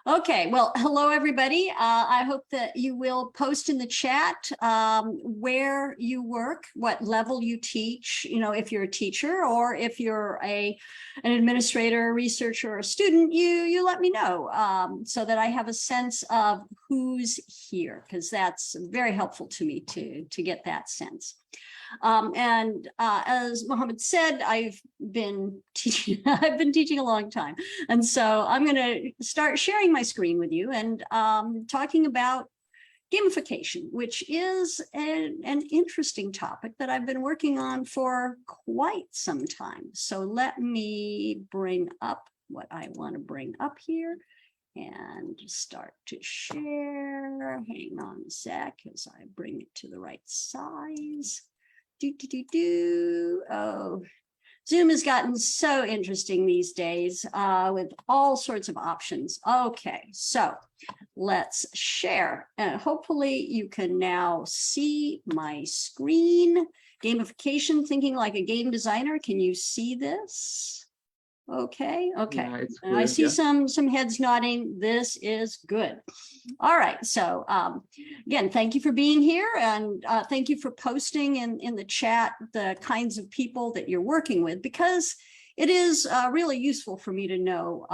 Okay, well, hello, everybody. I hope that you will post in the chat where you work, what level you teach, if you're a teacher or if you're an administrator, researcher, or a student, you let me know so that I have a sense of who's here, because that's very helpful to me to get that sense. As Mohammed said, I've been teaching a long time. And so I'm going to start sharing my screen with you and talking about gamification, which is an interesting topic that I've been working on for quite some time. So let me bring up what I want to bring up here and start to share. Hang on a sec as I bring it to the right size. Oh, Zoom has gotten so interesting these days with all sorts of options. Okay, so let's share. And hopefully you can now see my screen. Gamification, thinking like a game designer. Can you see this? Okay. Yeah, it's clear, I see some heads nodding. This is good. All right. So again, thank you for being here, and thank you for posting in the chat the kinds of people that you're working with, because it is really useful for me to know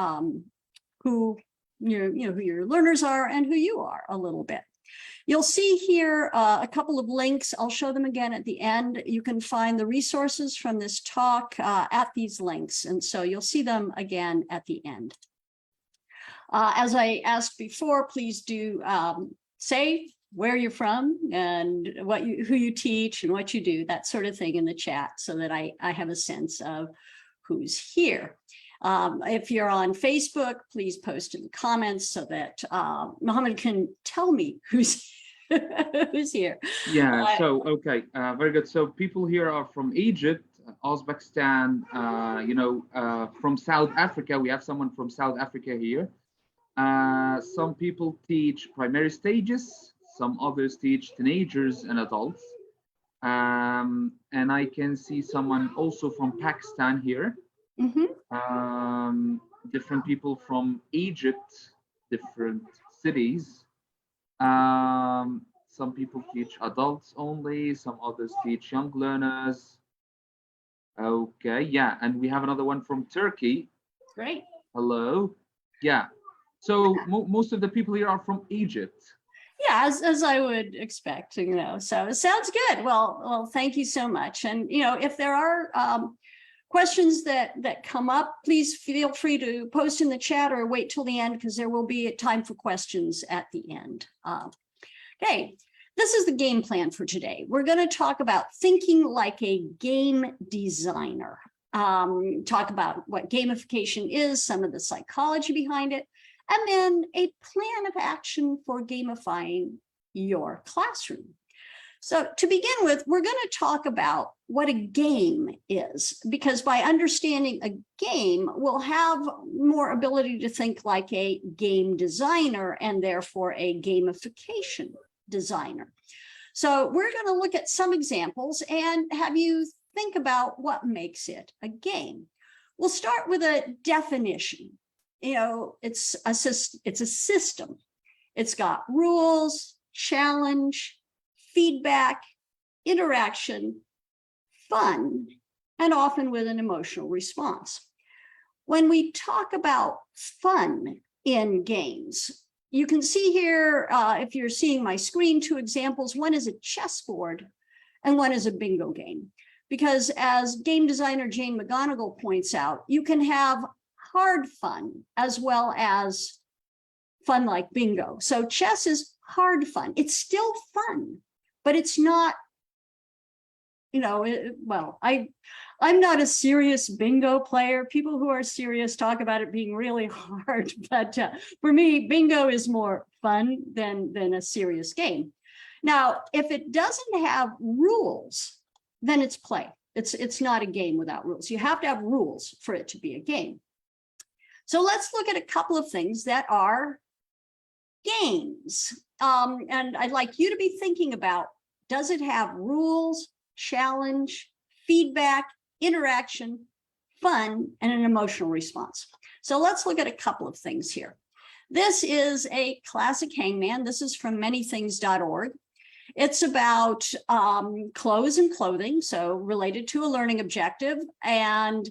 who who your learners are and who you are a little bit. You'll see here a couple of links. I'll show them again at the end. You can find the resources from this talk at these links. And so you'll see them again at the end. As I asked before, please do say where you're from and who you teach and what you do, that sort of thing in the chat, so that I have a sense of who's here. If you're on Facebook, please post in the comments so that Mohammed can tell me who's here. Yeah, so, okay, very good. So people here are from Egypt, Uzbekistan, from South Africa. We have someone from South Africa here. Some people teach primary stages, some others teach teenagers and adults. And I can see someone also from Pakistan here. Different people from Egypt, different cities. Some people teach adults only, some others teach young learners. Okay, yeah, and we have another one from Turkey. Great. Hello. Yeah, so most of the people here are from Egypt. Yeah, as I would expect, so it sounds good. Well, thank you so much. And, if there are questions that come up, please feel free to post in the chat or wait till the end, because there will be time for questions at the end. Okay, this is the game plan for today. We're going to talk about thinking like a game designer, talk about what gamification is, some of the psychology behind it, and then a plan of action for gamifying your classroom. So to begin with, we're going to talk about what a game is, because by understanding a game, we'll have more ability to think like a game designer and therefore a gamification designer. So we're going to look at some examples and have you think about what makes it a game. We'll start with a definition. It's a system. It's got rules, challenge, feedback, interaction, fun, and often with an emotional response. When we talk about fun in games, you can see here, if you're seeing my screen, two examples. One is a chessboard and one is a bingo game. Because as game designer Jane McGonigal points out, you can have hard fun as well as fun like bingo. So chess is hard fun. It's still fun, but it's not, I'm not a serious bingo player. People who are serious talk about it being really hard, but for me, bingo is more fun than a serious game. Now, if it doesn't have rules, then it's play. It's not a game without rules. You have to have rules for it to be a game. So let's look at a couple of things that are games. And I'd like you to be thinking about, does it have rules, challenge, feedback, interaction, fun, and an emotional response? So let's look at a couple of things here. This is a classic hangman. This is from manythings.org. It's about clothes and clothing, so related to a learning objective. And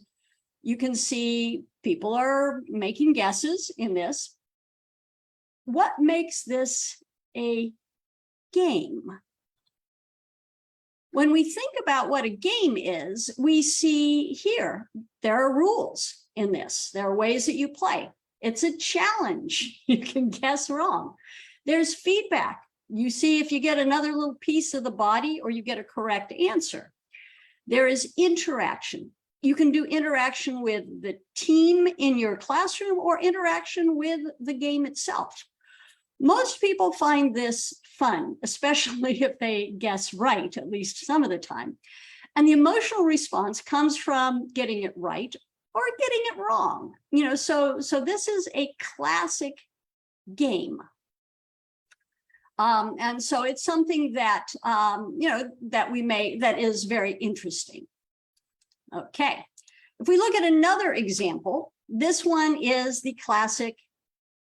you can see people are making guesses in this. What makes this a game? When we think about what a game is, we see here, there are rules in this. There are ways that you play. It's a challenge. You can guess wrong. There's feedback. You see if you get another little piece of the body or you get a correct answer. There is interaction. You can do interaction with the team in your classroom or interaction with the game itself. Most people find this fun, especially if they guess right, at least some of the time. And the emotional response comes from getting it right or getting it wrong. So this is a classic game. And so it's something that, that is very interesting. Okay, if we look at another example, this one is the classic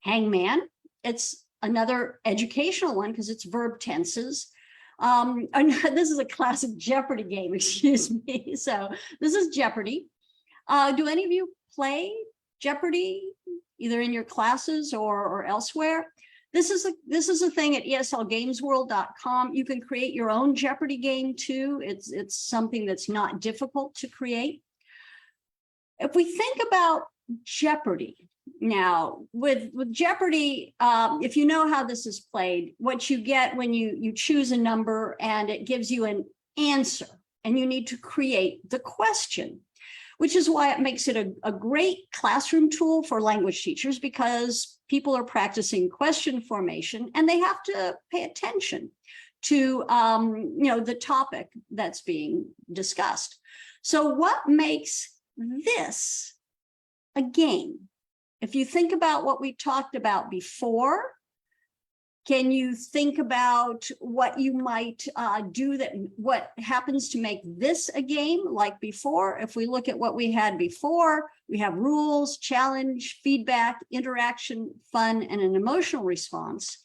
hangman. It's another educational one because it's verb tenses. This is a classic Jeopardy game, excuse me. So this is Jeopardy. Do any of you play Jeopardy, either in your classes or elsewhere? This is a thing at eslgamesworld.com. You can create your own Jeopardy game too. It's something that's not difficult to create. If we think about Jeopardy now, with Jeopardy, if you know how this is played, what you get when you choose a number and it gives you an answer, and you need to create the question, which is why it makes it a great classroom tool for language teachers, because people are practicing question formation and they have to pay attention to the topic that's being discussed. So what makes this a game? If you think about what we talked about before, can you think about what you might do what happens to make this a game like before? If we look at what we had before, we have rules, challenge, feedback, interaction, fun, and an emotional response.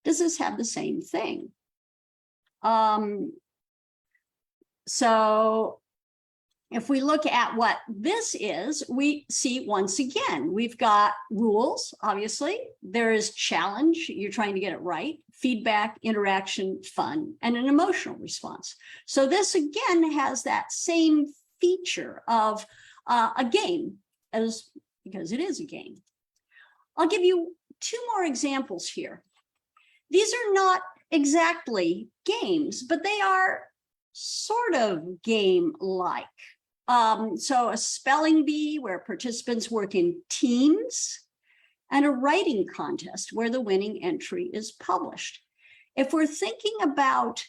Does this have the same thing? So if we look at what this is, we see once again, we've got rules, obviously. There is challenge, you're trying to get it right, feedback, interaction, fun, and an emotional response. So this again has that same feature of a game, because it is a game. I'll give you two more examples here. These are not exactly games, but they are sort of game-like. So a spelling bee where participants work in teams, and a writing contest where the winning entry is published. If we're thinking about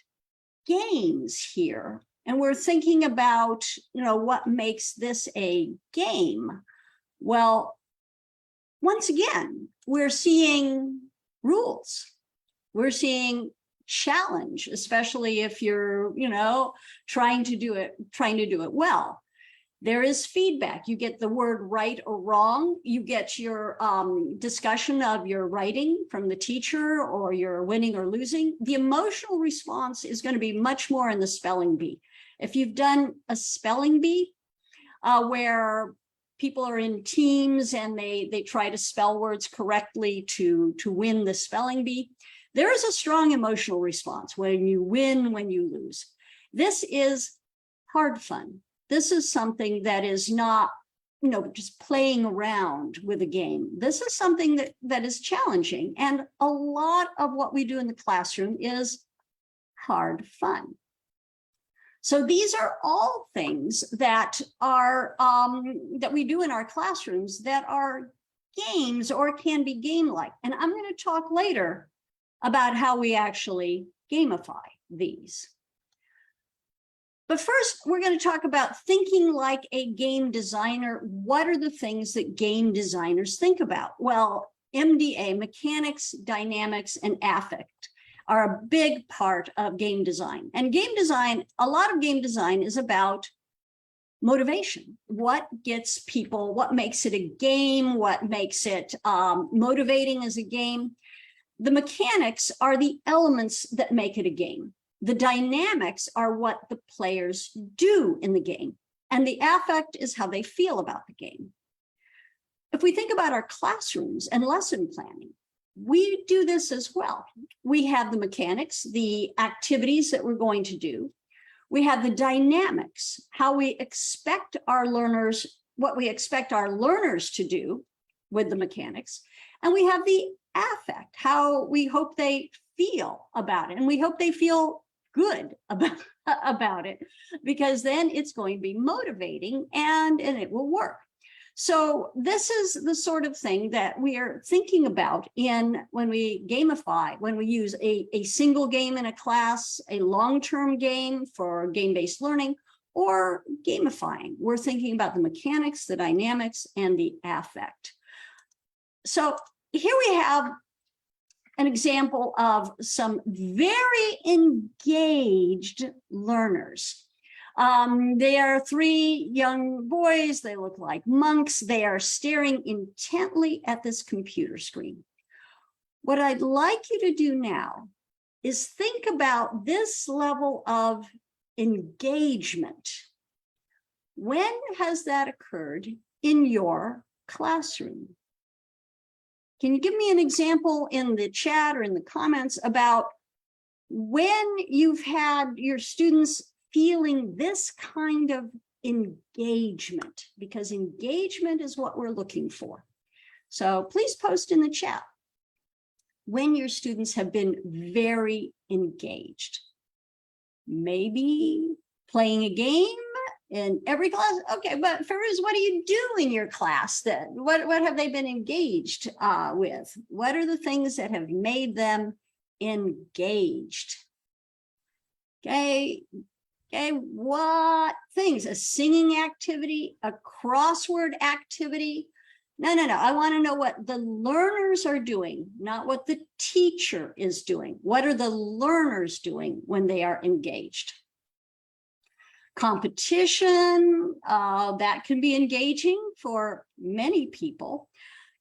games here, and we're thinking about, what makes this a game, well, once again, we're seeing rules. We're seeing challenge, especially if you're, trying to do it well. There is feedback. You get the word right or wrong. You get your discussion of your writing from the teacher, or you're winning or losing. The emotional response is going to be much more in the spelling bee. If you've done a spelling bee where people are in teams and they try to spell words correctly to win the spelling bee, there is a strong emotional response when you win, when you lose. This is hard fun. This is something that is not, just playing around with a game. This is something that is challenging. And a lot of what we do in the classroom is hard fun. So these are all things that are, that we do in our classrooms that are games or can be game-like. And I'm going to talk later about how we actually gamify these. But first, we're going to talk about thinking like a game designer. What are the things that game designers think about? Well, MDA, mechanics, dynamics, and affect, are a big part of game design. And game design, a lot of game design is about motivation. What gets people, what makes it a game, what makes it motivating as a game. The mechanics are the elements that make it a game. The dynamics are what the players do in the game. And the affect is how they feel about the game. If we think about our classrooms and lesson planning, we do this as well. We have the mechanics, the activities that we're going to do. We have the dynamics, how we expect our learners, what we expect our learners to do with the mechanics. And we have the affect, how we hope they feel about it. And we hope they feel good about it, because then it's going to be motivating and it will work. So this is the sort of thing that we are thinking about when we gamify, when we use a single game in a class, a long-term game for game-based learning, or gamifying. We're thinking about the mechanics, the dynamics, and the affect. So here we have an example of some very engaged learners. They are three young boys. They look like monks. They are staring intently at this computer screen. What I'd like you to do now is think about this level of engagement. When has that occurred in your classroom? Can you give me an example in the chat or in the comments about when you've had your students feeling this kind of engagement? Because engagement is what we're looking for. So please post in the chat when your students have been very engaged. Maybe playing a game in every class. Okay, but Fairuz, what do you do in your class then? What have they been engaged with? What are the things that have made them engaged? Okay, what things? A singing activity, a crossword activity? No. I want to know what the learners are doing, not what the teacher is doing. What are the learners doing when they are engaged? Competition, that can be engaging for many people.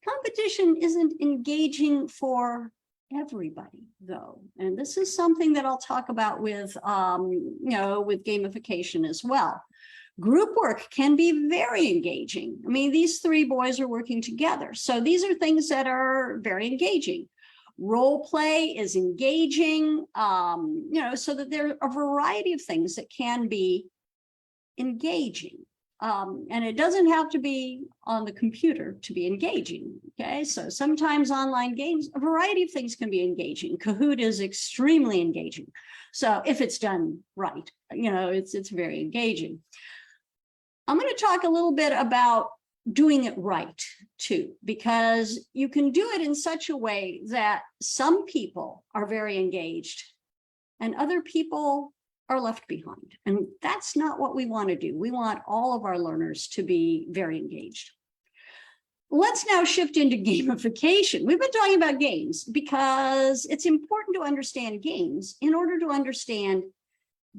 Competition isn't engaging for everybody, though. And this is something that I'll talk about with, with gamification as well. Group work can be very engaging. I mean, these three boys are working together. So these are things that are very engaging. Role play is engaging, so that there are a variety of things that can be engaging. And it doesn't have to be on the computer to be engaging. Okay, so sometimes online games, a variety of things can be engaging. Kahoot is extremely engaging. So if it's done right, it's very engaging. I'm going to talk a little bit about doing it right too, because you can do it in such a way that some people are very engaged and other people are left behind. And that's not what we want to do. We want all of our learners to be very engaged. Let's now shift into gamification. We've been talking about games because it's important to understand games in order to understand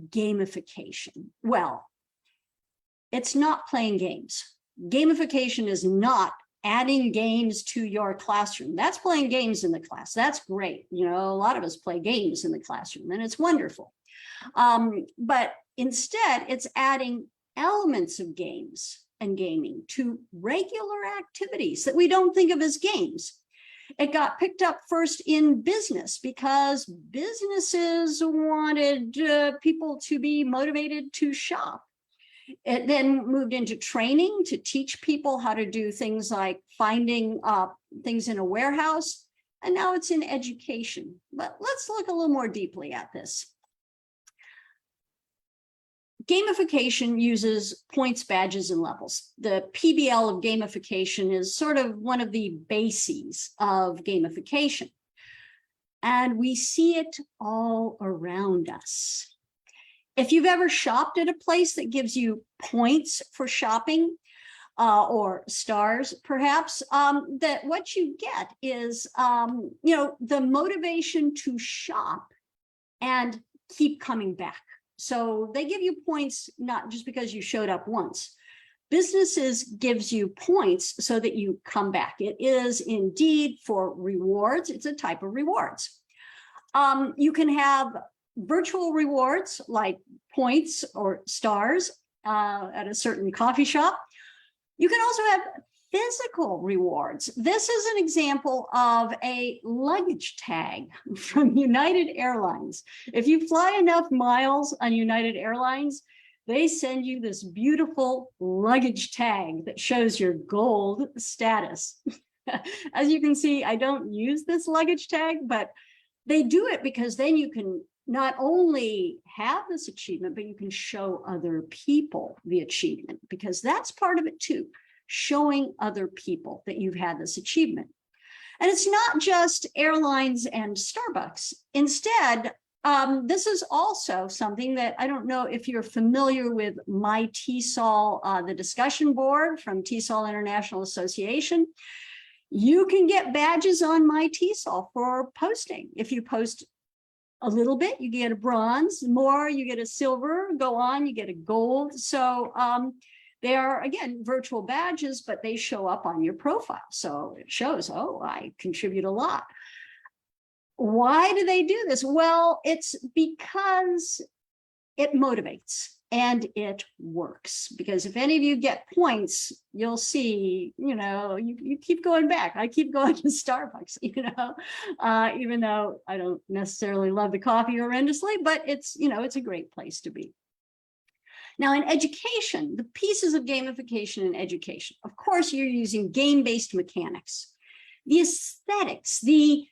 gamification. Well, it's not playing games. Gamification is not adding games to your classroom. That's playing games in the class. That's great. A lot of us play games in the classroom and it's wonderful. But instead, it's adding elements of games and gaming to regular activities that we don't think of as games. It got picked up first in business because businesses wanted people to be motivated to shop. It then moved into training to teach people how to do things like finding things in a warehouse. And now it's in education. But let's look a little more deeply at this. Gamification uses points, badges, and levels. The PBL of gamification is sort of one of the bases of gamification. And we see it all around us. If you've ever shopped at a place that gives you points for shopping, or stars, perhaps, that what you get is, the motivation to shop and keep coming back. So they give you points, not just because you showed up once. Businesses gives you points so that you come back. It is indeed for rewards. It's a type of rewards. You can have virtual rewards like points or stars at a certain coffee shop. You can also have physical rewards. This is an example of a luggage tag from United Airlines. If you fly enough miles on United Airlines, they send you this beautiful luggage tag that shows your gold status. As you can see, I don't use this luggage tag, but they do it because then you can not only have this achievement, but you can show other people the achievement, because that's part of it too, showing other people that you've had this achievement. And it's not just airlines and Starbucks. Instead, this is also something that I don't know if you're familiar with My TESOL, the discussion board from TESOL International Association. You can get badges on My TESOL for posting. If you post a little bit, you get a bronze, more, you get a silver, go on, you get a gold. So they are, again, virtual badges, but they show up on your profile. So it shows, oh, I contribute a lot. Why do they do this? Well, it's because it motivates and it works. Because if any of you get points, you'll see, you keep going back. I keep going to Starbucks, even though I don't necessarily love the coffee horrendously, but it's a great place to be. Now, in education, the pieces of gamification in education, of course, you're using game-based mechanics, the aesthetics, the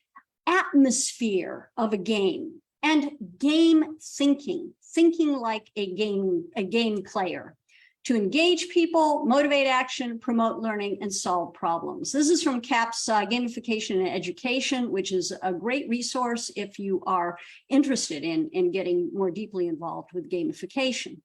atmosphere of a game, and game thinking like a game player to engage people, motivate action, promote learning, and solve problems. This is from CAP's Gamification in Education, which is a great resource if you are interested in getting more deeply involved with gamification.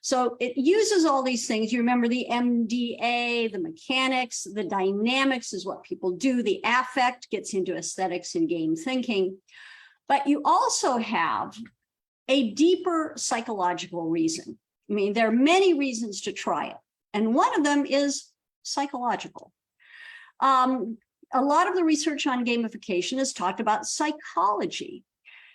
So it uses all these things. You remember the MDA, the mechanics, the dynamics is what people do. The affect gets into aesthetics and game thinking. But you also have a deeper psychological reason. I mean, there are many reasons to try it. And one of them is psychological. A lot of the research on gamification has talked about psychology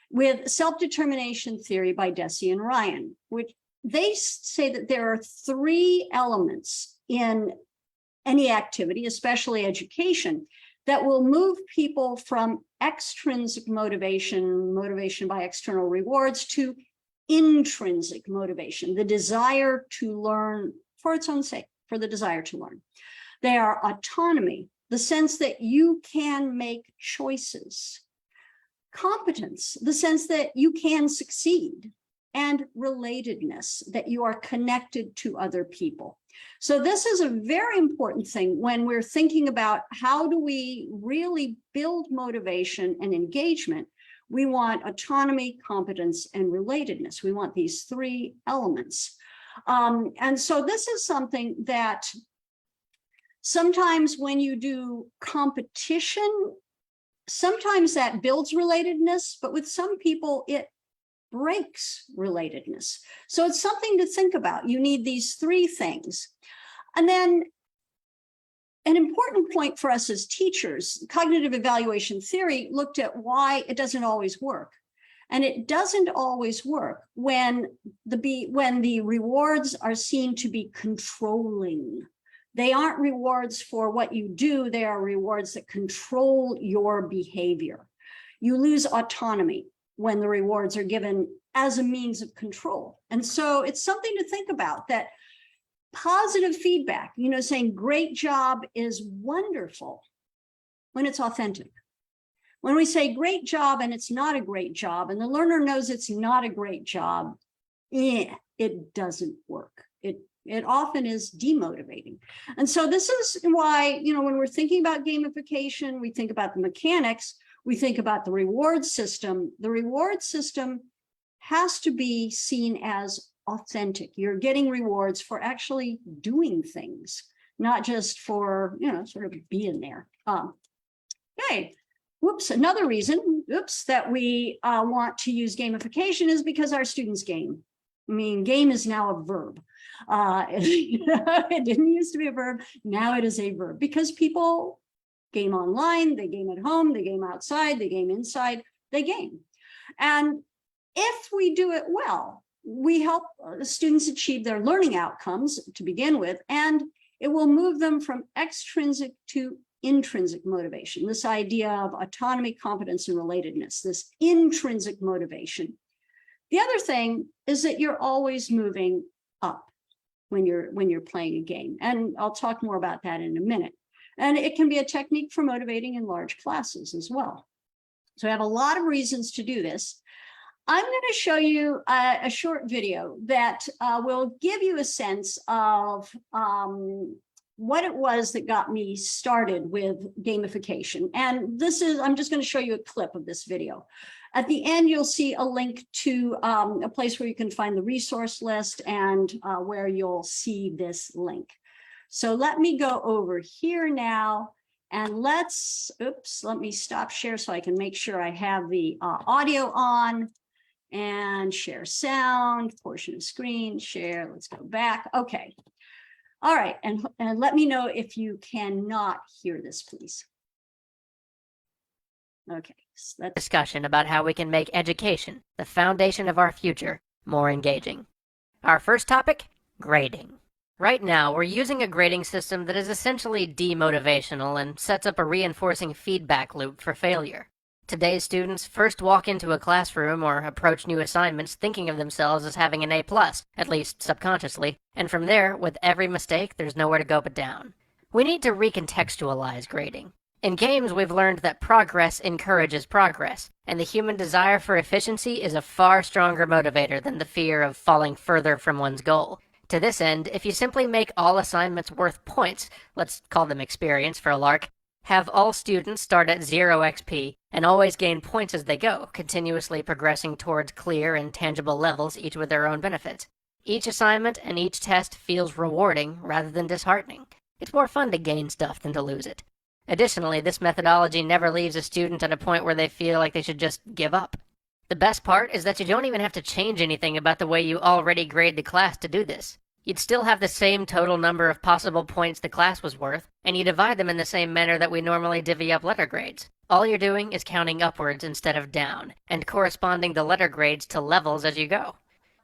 with self-determination theory by Deci and Ryan, which they say that there are 3 elements in any activity, especially education, that will move people from extrinsic motivation by external rewards, to intrinsic motivation, the desire to learn for its own sake, for the desire to learn. They are autonomy, the sense that you can make choices; competence, the sense that you can succeed; and relatedness, that you are connected to other people. So this is a very important thing when we're thinking about how do we really build motivation and engagement. We want autonomy, competence, and relatedness. We want these 3 elements. And so this is something that sometimes when you do competition, sometimes that builds relatedness, but with some people, it breaks relatedness. So it's something to think about. You need these 3 things. And then an important point for us as teachers, cognitive evaluation theory looked at why it doesn't always work. And it doesn't always work when the rewards are seen to be controlling. They aren't rewards for what you do. They are rewards that control your behavior. You lose autonomy when the rewards are given as a means of control. And so it's something to think about, that positive feedback, saying great job is wonderful when it's authentic. When we say great job and it's not a great job, and the learner knows it's not a great job, it doesn't work. It often is demotivating. And so this is why, when we're thinking about gamification, we think about the mechanics, we think about the reward system. The reward system has to be seen as authentic. You're getting rewards for actually doing things, not just for, sort of being there. Okay. Whoops. Another reason, that we want to use gamification is because our students game. I mean, game is now a verb. It didn't used to be a verb. Now it is a verb because people game online, they game at home, they game outside, they game inside, they game. And if we do it well, we help students achieve their learning outcomes to begin with, and it will move them from extrinsic to intrinsic motivation, this idea of autonomy, competence, and relatedness, this intrinsic motivation. The other thing is that you're always moving up when you're playing a game. And I'll talk more about that in a minute. And it can be a technique for motivating in large classes as well. So I have a lot of reasons to do this. I'm going to show you a short video that will give you a sense of what it was that got me started with gamification. And this is, I'm just going to show you a clip of this video. At the end, you'll see a link to a place where you can find the resource list and where you'll see this link. So let me go over here now and let me stop share so I can make sure I have the audio on. And share sound, portion of screen, share, let's go back. Okay. All right, and let me know if you cannot hear this, please. Okay, so that's discussion about how we can make education, the foundation of our future, more engaging. Our first topic, grading. Right now, we're using a grading system that is essentially demotivational and sets up a reinforcing feedback loop for failure. Today's students first walk into a classroom or approach new assignments thinking of themselves as having an A+, at least subconsciously, and from there, with every mistake, there's nowhere to go but down. We need to recontextualize grading. In games, we've learned that progress encourages progress, and the human desire for efficiency is a far stronger motivator than the fear of falling further from one's goal. To this end, if you simply make all assignments worth points, let's call them experience for a lark, have all students start at 0 XP, and always gain points as they go, continuously progressing towards clear and tangible levels, each with their own benefits. Each assignment and each test feels rewarding rather than disheartening. It's more fun to gain stuff than to lose it. Additionally, this methodology never leaves a student at a point where they feel like they should just give up. The best part is that you don't even have to change anything about the way you already grade the class to do this. You'd still have the same total number of possible points the class was worth, and you divide them in the same manner that we normally divvy up letter grades. All you're doing is counting upwards instead of down, and corresponding the letter grades to levels as you go.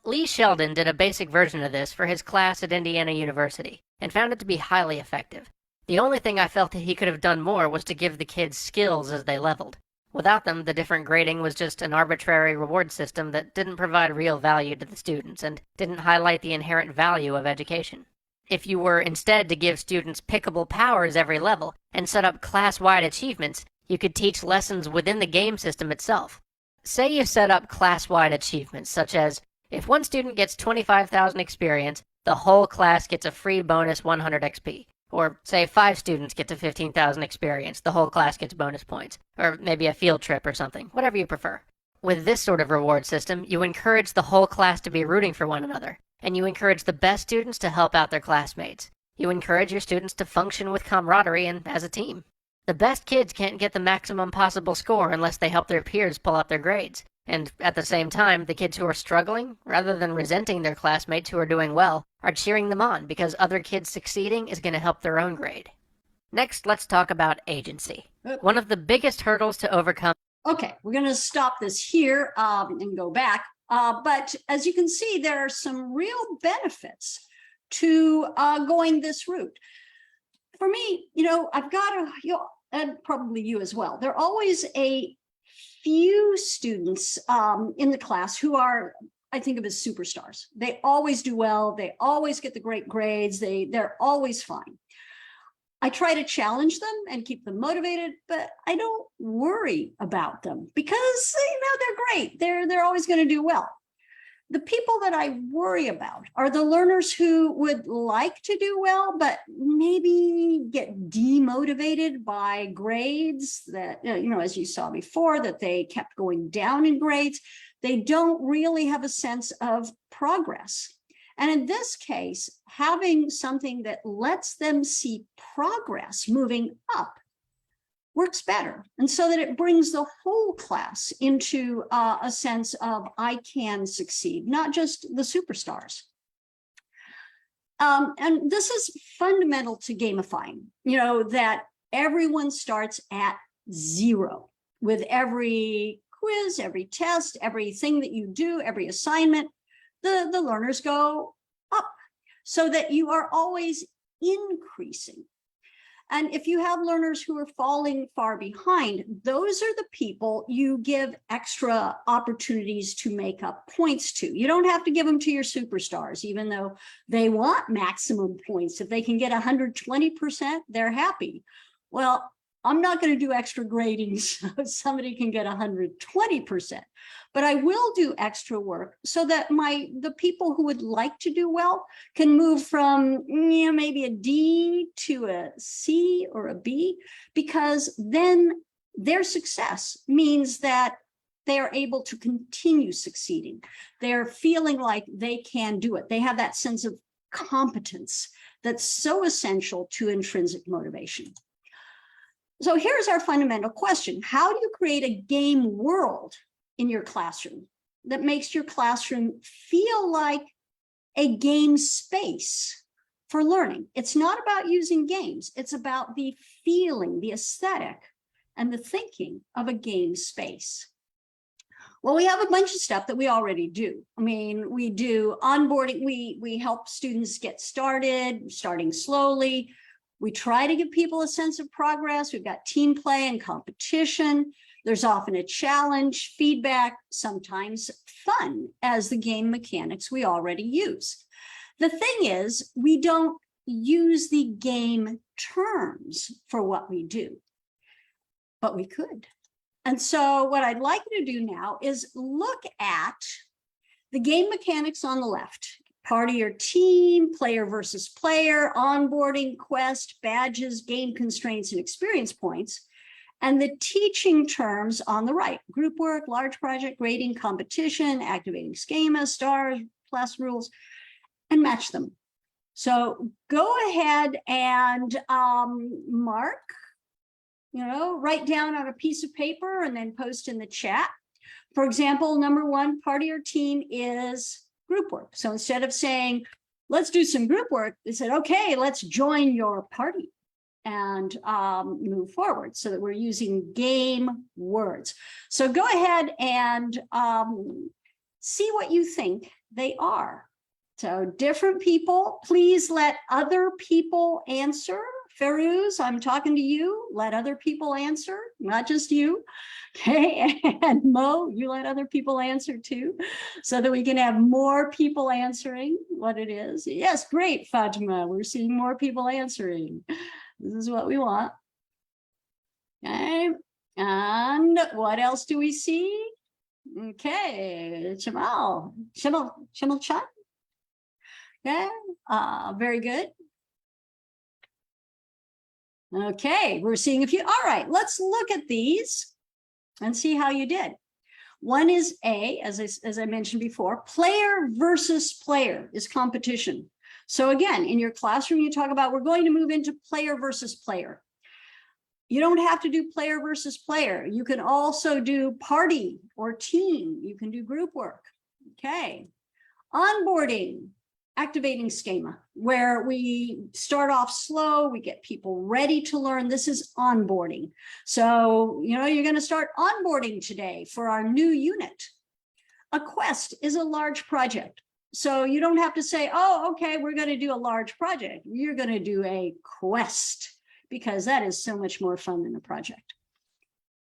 Lee Sheldon did a basic version of this for his class at Indiana University, and found it to be highly effective. The only thing I felt that he could have done more was to give the kids skills as they leveled. Without them, the different grading was just an arbitrary reward system that didn't provide real value to the students and didn't highlight the inherent value of education. If you were instead to give students pickable powers every level and set up class-wide achievements, you could teach lessons within the game system itself. Say you set up class-wide achievements, such as, if one student gets 25,000 experience, the whole class gets a free bonus 100 XP. Or, say, 5 students get to 15,000 experience, the whole class gets bonus points. Or maybe a field trip or something, whatever you prefer. With this sort of reward system, you encourage the whole class to be rooting for one another, and you encourage the best students to help out their classmates. You encourage your students to function with camaraderie and as a team. The best kids can't get the maximum possible score unless they help their peers pull up their grades. And at the same time, the kids who are struggling, rather than resenting their classmates who are doing well, are cheering them on because other kids succeeding is going to help their own grade. Next, let's talk about agency. One of the biggest hurdles to overcome. Okay, we're going to stop this here and go back. But as you can see, there are some real benefits to going this route. For me, I've got and probably you as well. There are always a few students in the class who are, I think of as superstars. They always do well. They always get the great grades. They're always fine. I try to challenge them and keep them motivated, but I don't worry about them because, they're great. They're always going to do well. The people that I worry about are the learners who would like to do well, but maybe get demotivated by grades that, as you saw before, that they kept going down in grades. They don't really have a sense of progress. And in this case, having something that lets them see progress moving up works better. And so that it brings the whole class into a sense of I can succeed, not just the superstars. And this is fundamental to gamifying, that everyone starts at 0 with every quiz, every test, everything that you do, every assignment, the learners go up so that you are always increasing. And if you have learners who are falling far behind, those are the people you give extra opportunities to make up points to. You don't have to give them to your superstars, even though they want maximum points. If they can get 120%, they're happy. Well, I'm not going to do extra grading so somebody can get 120%, but I will do extra work so that the people who would like to do well can move from maybe a D to a C or a B, because then their success means that they are able to continue succeeding. They're feeling like they can do it. They have that sense of competence that's so essential to intrinsic motivation. So here's our fundamental question. How do you create a game world in your classroom that makes your classroom feel like a game space for learning? It's not about using games. It's about the feeling, the aesthetic, and the thinking of a game space. Well, we have a bunch of stuff that we already do. I mean, we do onboarding. We help students get started, starting slowly. We try to give people a sense of progress. We've got team play and competition. There's often a challenge, feedback, sometimes fun as the game mechanics we already use. The thing is, we don't use the game terms for what we do, but we could. And so what I'd like you to do now is look at the game mechanics on the left. Party or team, player versus player, onboarding, quest, badges, game constraints, and experience points. And the teaching terms on the right: group work, large project, grading, competition, activating schema, stars, class rules, and match them. So go ahead and mark, write down on a piece of paper and then post in the chat. For example, number 1, party or team is group work. So instead of saying, let's do some group work, they said, okay, let's join your party and move forward, so that we're using game words. So go ahead and see what you think they are. So different people, please let other people answer. Ferouz, I'm talking to you. Let other people answer, not just you. Okay, and Mo, you let other people answer too, so that we can have more people answering what it is. Yes, great, Fatima. We're seeing more people answering. This is what we want. Okay, and what else do we see? Okay, Jamal Chan. Okay, very good. Okay, we're seeing a few. All right, let's look at these and see how you did. One is A, as I mentioned before, player versus player is competition. So again, in your classroom, you talk about, we're going to move into player versus player. You don't have to do player versus player. You can also do party or team. You can do group work. Okay. Onboarding, activating schema, where we start off slow, we get people ready to learn. This is onboarding. So, you're going to start onboarding today for our new unit. A quest is a large project. So you don't have to say, oh, okay, we're going to do a large project. You're going to do a quest, because that is so much more fun than a project.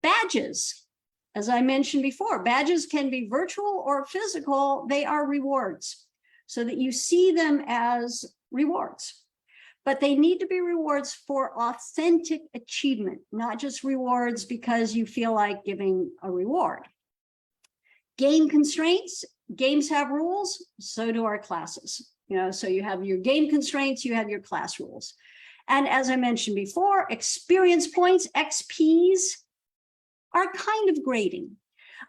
Badges, as I mentioned before, badges can be virtual or physical. They are rewards, so that you see them as rewards. But they need to be rewards for authentic achievement, not just rewards because you feel like giving a reward. Game constraints, games have rules, so do our classes. So you have your game constraints, you have your class rules. And as I mentioned before, experience points, XPs, are kind of grading.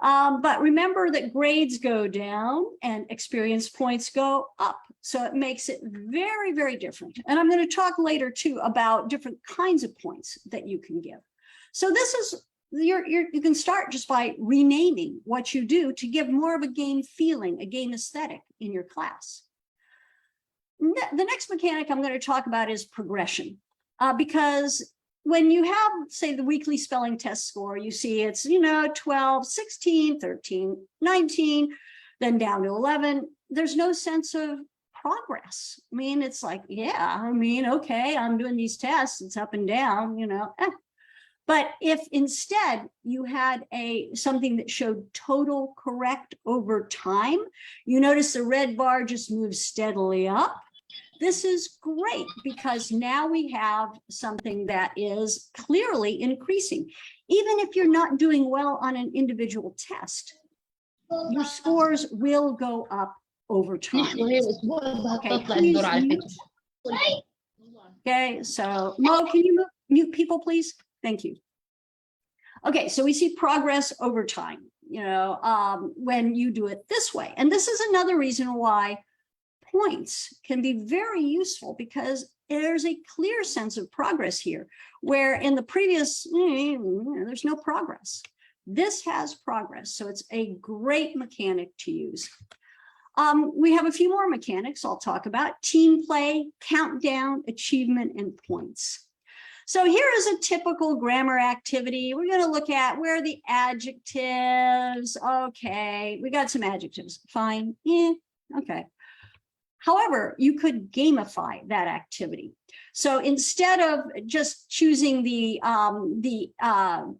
But remember that grades go down and experience points go up. So it makes it very, very different. And I'm going to talk later too about different kinds of points that you can give. So this is, you can start just by renaming what you do to give more of a game feeling, a game aesthetic in your class. The next mechanic I'm going to talk about is progression, because when you have, say, the weekly spelling test score, you see it's, 12, 16, 13, 19, then down to 11. There's no sense of progress. I mean, it's like, okay, I'm doing these tests, it's up and down, But if instead you had something that showed total correct over time, you notice the red bar just moves steadily up. This is great because now we have something that is clearly increasing. Even if you're not doing well on an individual test, your scores will go up over time. Okay, please mute. Okay, so Mo, can you mute people, please? Thank you. Okay, so we see progress over time, when you do it this way. And this is another reason why points can be very useful, because there's a clear sense of progress here, where in the previous, there's no progress. This has progress, so it's a great mechanic to use. We have a few more mechanics I'll talk about: team play, countdown, achievement, and points. So here is a typical grammar activity. We're going to look at where are the adjectives. Okay, we got some adjectives. Fine. Okay. However, you could gamify that activity. So instead of just choosing the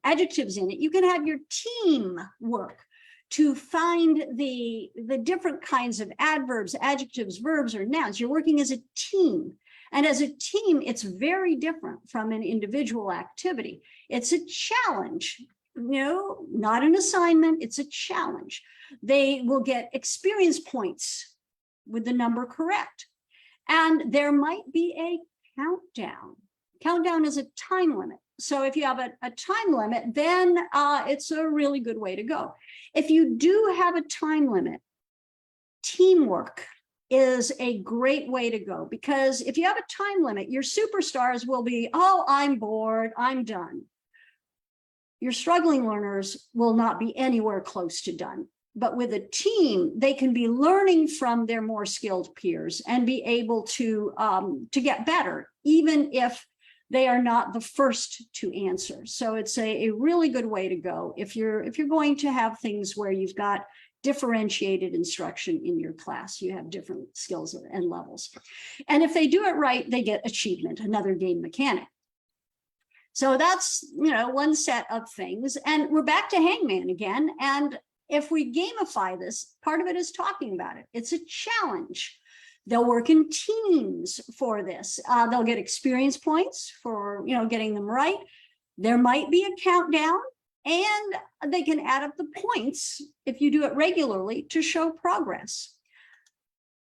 adjectives in it, you can have your team work to find the different kinds of adverbs, adjectives, verbs, or nouns. You're working as a team. And as a team, it's very different from an individual activity. It's a challenge, not an assignment, it's a challenge. They will get experience points with the number correct. And there might be a countdown. Countdown is a time limit. So if you have a time limit, then it's a really good way to go. If you do have a time limit, teamwork is a great way to go, because if you have a time limit, your superstars will be, oh, I'm bored, I'm done. Your struggling learners will not be anywhere close to done. But with a team, they can be learning from their more skilled peers and be able to get better, even if they are not the first to answer. So it's a really good way to go if you're going to have things where you've got differentiated instruction in your class. You have different skills and levels. And if they do it right, they get achievement, another game mechanic. So that's, one set of things. And we're back to Hangman again. And if we gamify this, part of it is talking about it. It's a challenge. They'll work in teams for this. They'll get experience points for, getting them right. There might be a countdown, and they can add up the points if you do it regularly to show progress.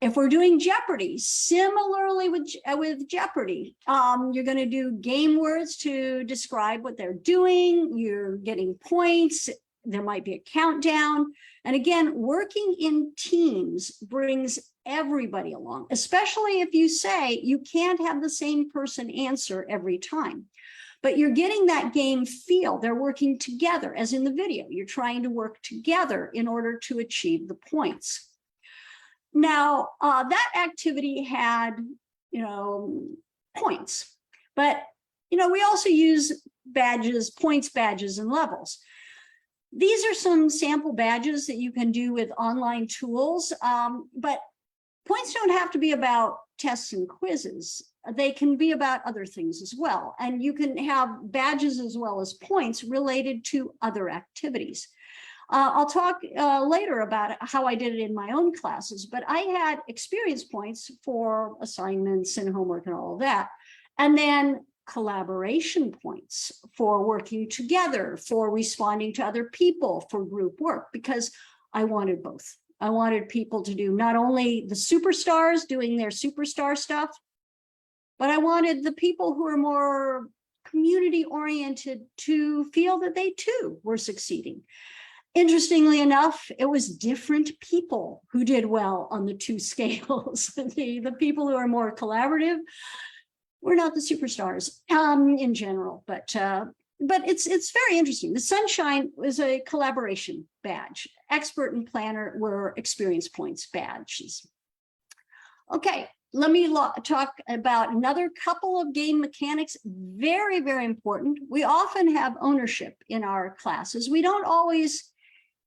If we're doing Jeopardy, similarly with Jeopardy, you're going to do game words to describe what they're doing. You're getting points. There might be a countdown. And again, working in teams brings everybody along, especially if you say you can't have the same person answer every time. But you're getting that game feel. They're working together, as in the video. You're trying to work together in order to achieve the points. Now, that activity had, points. But, we also use badges, points, badges, and levels. These are some sample badges that you can do with online tools, but points don't have to be about tests and quizzes. They can be about other things as well. And you can have badges as well as points related to other activities. I'll talk later about how I did it in my own classes, but I had experience points for assignments and homework and all of that. And then collaboration points for working together, for responding to other people, for group work, because I wanted both. I wanted people to do not only the superstars doing their superstar stuff, but I wanted the people who are more community oriented to feel that they too were succeeding. Interestingly enough, it was different people who did well on the two scales. The people who are more collaborative were not the superstars in general, but but it's very interesting. The Sunshine was a collaboration badge. Expert and planner were experience points badges. Okay, let me talk about another couple of game mechanics. Very, very important. We often have ownership in our classes. We don't always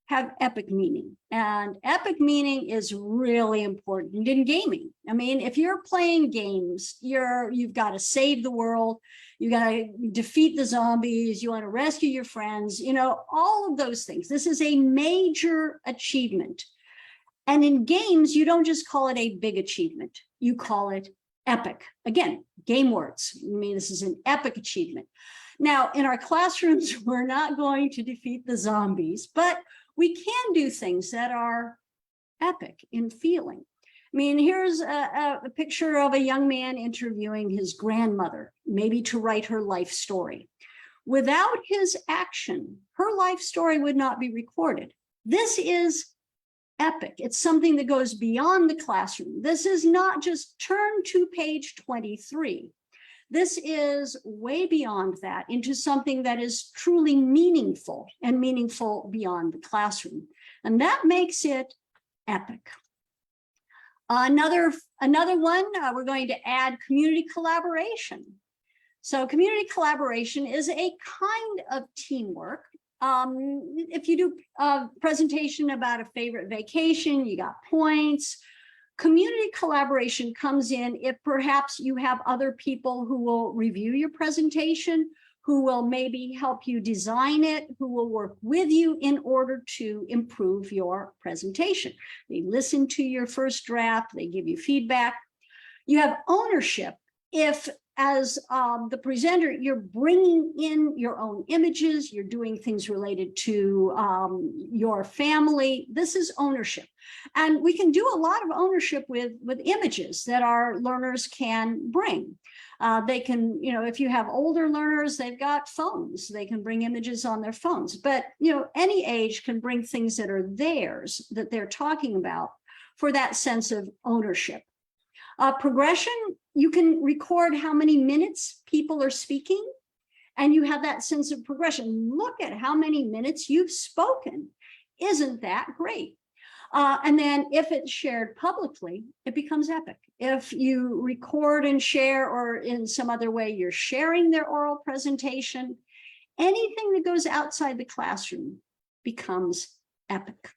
have epic meaning, and epic meaning is really important in gaming. I mean, if you're playing games, you've got to save the world, you got to defeat the zombies, you want to rescue your friends, you know, all of those things. This is a major achievement. And in games, you don't just call it a big achievement, you call it epic. Again, game words. I mean, this is an epic achievement. Now, in our classrooms, we're not going to defeat the zombies, but we can do things that are epic in feeling. I mean, here's a picture of a young man interviewing his grandmother, maybe to write her life story. Without his action, her life story would not be recorded. This is epic. It's something that goes beyond the classroom. This is not just turn to page 23. This is way beyond that, into something that is truly meaningful and meaningful beyond the classroom. And that makes it epic. Another one, we're going to add community collaboration. So community collaboration is a kind of teamwork. If you do a presentation about a favorite vacation, you got points. Community collaboration comes in if perhaps you have other people who will review your presentation, who will maybe help you design it, who will work with you in order to improve your presentation. They listen to your first draft, they give you feedback. You have ownership if, as the presenter, you're bringing in your own images, you're doing things related to your family. This is ownership. And we can do a lot of ownership with images that our learners can bring. They can, you know, if you have older learners, they've got phones, they can bring images on their phones. But, you know, any age can bring things that are theirs, that they're talking about, for that sense of ownership. Progression, you can record how many minutes people are speaking, and you have that sense of progression. Look at how many minutes you've spoken. Isn't that great? And then if it's shared publicly, it becomes epic. If you record and share, or in some other way, you're sharing their oral presentation, anything that goes outside the classroom becomes epic.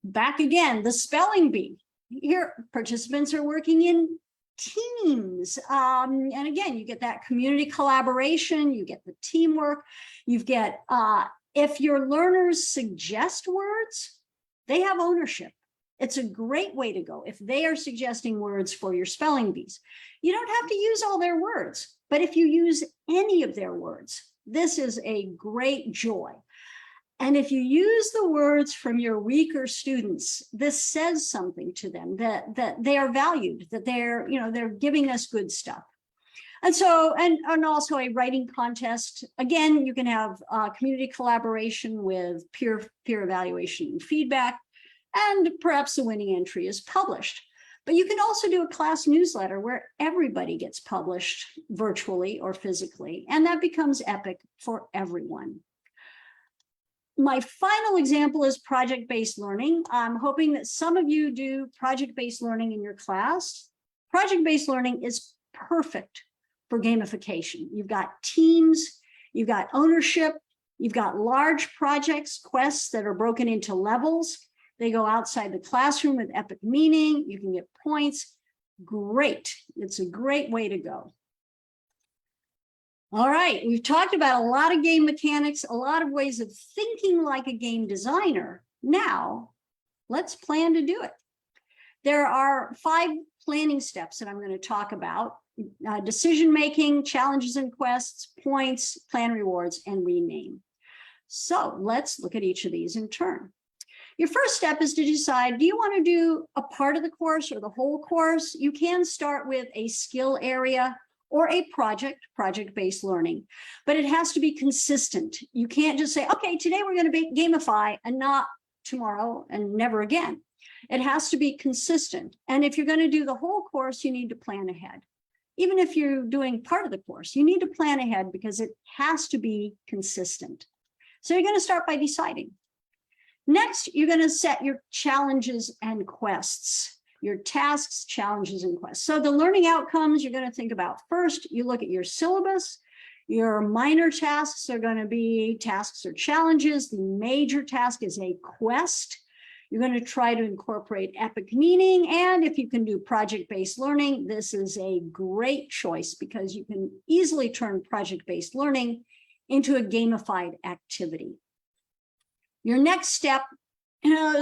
Back again, the spelling bee. Here, participants are working in teams. And again, you get that community collaboration, you get the teamwork, you get, if your learners suggest words, they have ownership. It's a great way to go if they are suggesting words for your spelling bees. You don't have to use all their words, but if you use any of their words, this is a great joy. And if you use the words from your weaker students, this says something to them, that they are valued, that they're, you know, they're giving us good stuff. And so, and also a writing contest. Again, you can have community collaboration with peer evaluation and feedback, and perhaps the winning entry is published. But you can also do a class newsletter where everybody gets published virtually or physically, and that becomes epic for everyone. My final example is project-based learning. I'm hoping that some of you do project-based learning in your class. Project-based learning is perfect for gamification. You've got teams, you've got ownership, you've got large projects, quests that are broken into levels. They go outside the classroom with epic meaning. You can get points. Great. It's a great way to go. All right, we've talked about a lot of game mechanics, a lot of ways of thinking like a game designer. Now, let's plan to do it. There are 5 planning steps that I'm going to talk about: decision-making, challenges and quests, points, plan rewards, and rename. So let's look at each of these in turn. Your first step is to decide, do you want to do a part of the course or the whole course? You can start with a skill area or a project-based learning, but it has to be consistent. You can't just say, okay, today we're going to gamify, and not tomorrow and never again. It has to be consistent. And if you're going to do the whole course, you need to plan ahead. even if you're doing part of the course, you need to plan ahead because it has to be consistent. So you're going to start by deciding. Next, you're going to set your challenges and quests, your tasks, challenges, and quests. So the learning outcomes you're going to think about first, you look at your syllabus. Your minor tasks are going to be tasks or challenges. The major task is a quest. You're going to try to incorporate epic meaning. And if you can do project-based learning, this is a great choice because you can easily turn project-based learning into a gamified activity. Your next step,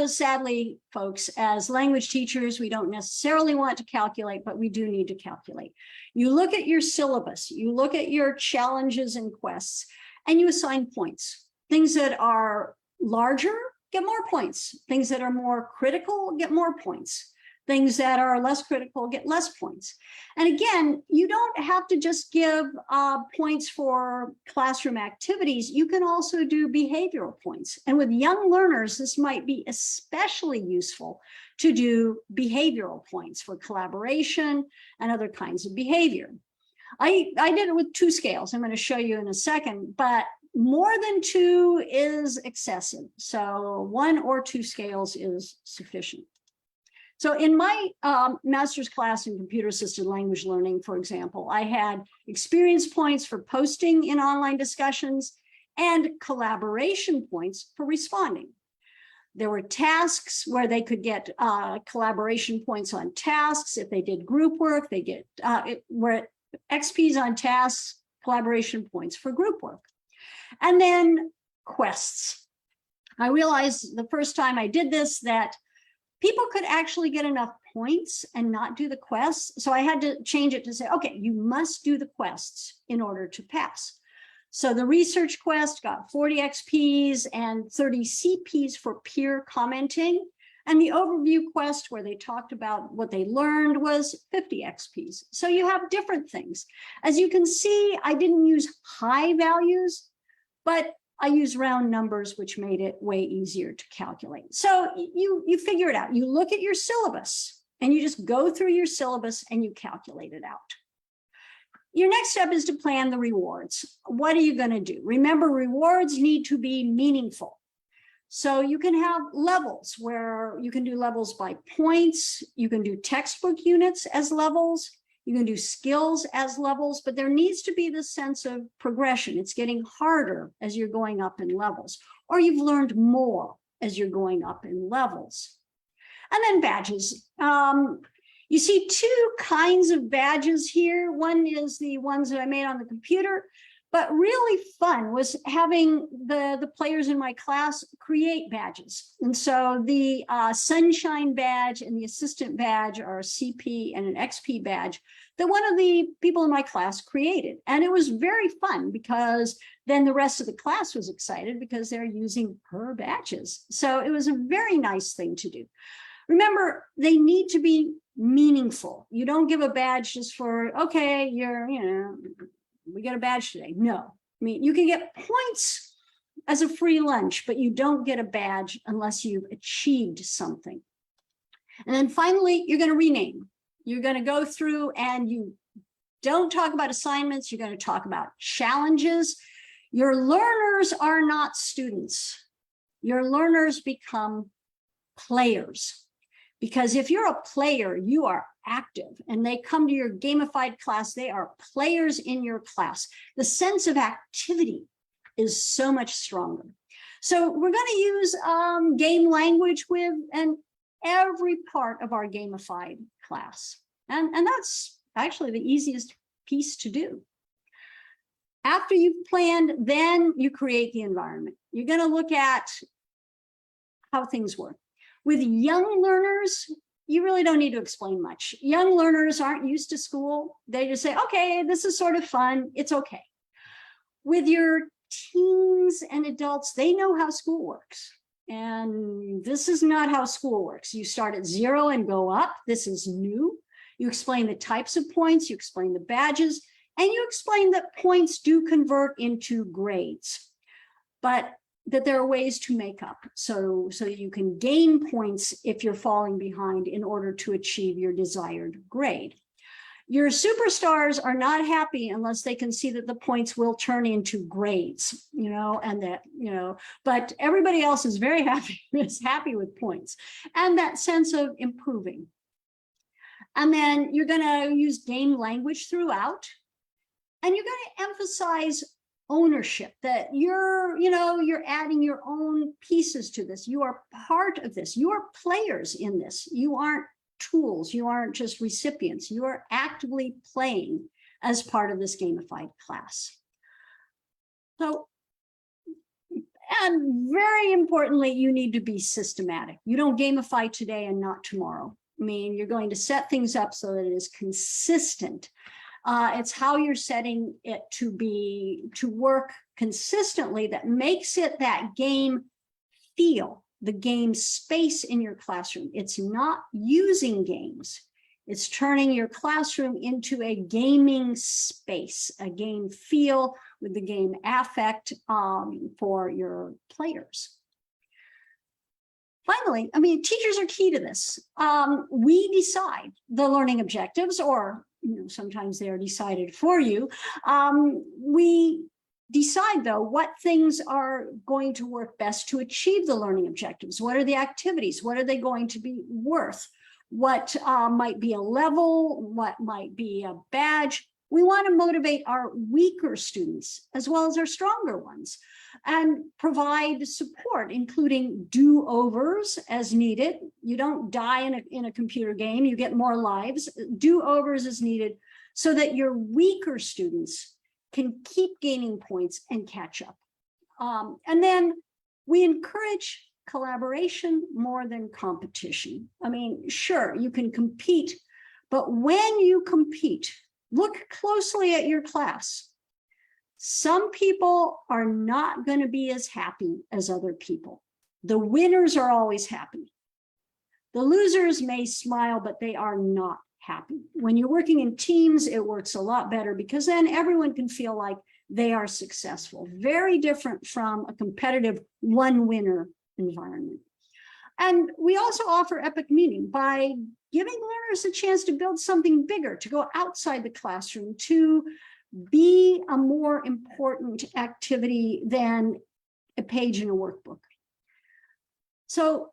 sadly, folks, as language teachers, we don't necessarily want to calculate, but we do need to calculate. You look at your syllabus, you look at your challenges and quests, and you assign points. Things that are larger get more points. Things that are more critical get more points. Things that are less critical get less points. And again, you don't have to just give points for classroom activities. You can also do behavioral points. And with young learners, this might be especially useful to do behavioral points for collaboration and other kinds of behavior. I did it with 2 scales. I'm going to show you in a second, but more than 2 is excessive. So 1 or 2 scales is sufficient. So in my master's class in computer-assisted language learning, for example, I had experience points for posting in online discussions and collaboration points for responding. There were tasks where they could get collaboration points on tasks. If they did group work, they get XPs on tasks, collaboration points for group work. And then quests. I realized the first time I did this that people could actually get enough points and not do the quests. So I had to change it to say, okay, you must do the quests in order to pass. So the research quest got 40 XPs and 30 CPs for peer commenting. And the overview quest, where they talked about what they learned, was 50 XPs. So you have different things. As you can see, I didn't use high values, but I use round numbers, which made it way easier to calculate. So you figure it out. You look at your syllabus and you just go through your syllabus and you calculate it out. Your next step is to plan the rewards. What are you going to do? Remember, rewards need to be meaningful. So you can have levels where you can do levels by points. You can do textbook units as levels. You can do skills as levels, but there needs to be this sense of progression. It's getting harder as you're going up in levels, or you've learned more as you're going up in levels. And then badges. You see 2 kinds of badges here. One is the ones that I made on the computer, but really fun was having the players in my class create badges. And so the Sunshine badge and the assistant badge are a CP and an XP badge that one of the people in my class created. And it was very fun because then the rest of the class was excited because they're using her badges. So it was a very nice thing to do. Remember, they need to be meaningful. You don't give a badge just for, okay, we get a badge today. No, I mean, you can get points as a free lunch, but you don't get a badge unless you've achieved something. And then finally, you're going to rename. You're going to go through and you don't talk about assignments. You're going to talk about challenges. Your learners are not students. Your learners become players. Because if you're a player, you are active and they come to your gamified class, they are players in your class. The sense of activity is so much stronger. So we're going to use game language with every part of our gamified class. And that's actually the easiest piece to do. After you've planned, then you create the environment. You're going to look at how things work. With young learners, you really don't need to explain much. Young learners aren't used to school. They just say, okay, this is sort of fun. It's okay. With your teens and adults, they know how school works. And this is not how school works. You start at 0 and go up. This is new. You explain the types of points, you explain the badges, and you explain that points do convert into grades, but that there are ways to make up so you can gain points if you're falling behind in order to achieve your desired grade. Your superstars are not happy unless they can see that the points will turn into grades, and that, but everybody else is very happy, is happy with points and that sense of improving. And then you're going to use game language throughout, and you're going to emphasize ownership, that you're adding your own pieces to this. You are part of this. You are players in this. You aren't tools. You aren't just recipients. You are actively playing as part of this gamified class. So, and very importantly, you need to be systematic. You don't gamify today and not tomorrow. I mean, you're going to set things up so that it is consistent. It's how you're setting it to work consistently that makes it that game feel, the game space in your classroom. It's not using games. It's turning your classroom into a gaming space, a game feel with the game affect for your players. Finally, I mean, teachers are key to this. We decide the learning objectives, or sometimes they are decided for you. We decide, though, what things are going to work best to achieve the learning objectives. What are the activities? What are they going to be worth? What might be a level? What might be a badge? We want to motivate our weaker students as well as our stronger ones, and provide support, including do-overs as needed. You don't die in a computer game, you get more lives. Do-overs as needed so that your weaker students can keep gaining points and catch up. And then we encourage collaboration more than competition. I mean, sure, you can compete, but when you compete, look closely at your class. Some people are not going to be as happy as other people. The winners are always happy. The losers may smile, but they are not happy. When you're working in teams, it works a lot better because then everyone can feel like they are successful. Very different from a competitive one winner environment. And we also offer epic meaning by giving learners a chance to build something bigger, to go outside the classroom, to be a more important activity than a page in a workbook. So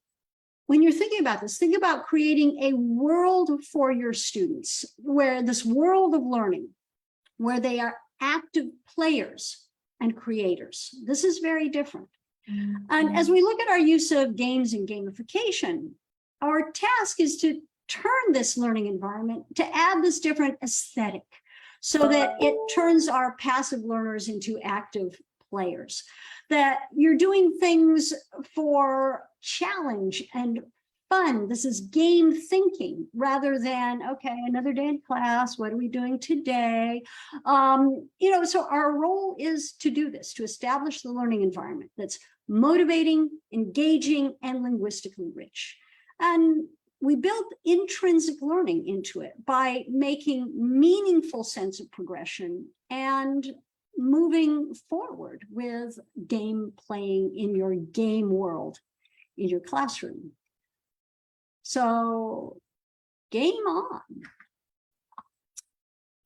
when you're thinking about this, think about creating a world for your students, where this world of learning, where they are active players and creators. This is very different. And as we look at our use of games and gamification, our task is to turn this learning environment to add this different aesthetic so that it turns our passive learners into active players, that you're doing things for challenge and fun. This is game thinking rather than, okay, another day in class, what are we doing today? So our role is to do this, to establish the learning environment that's motivating, engaging, and linguistically rich. And we build intrinsic learning into it by making meaningful sense of progression and moving forward with game playing in your game world, in your classroom. So game on.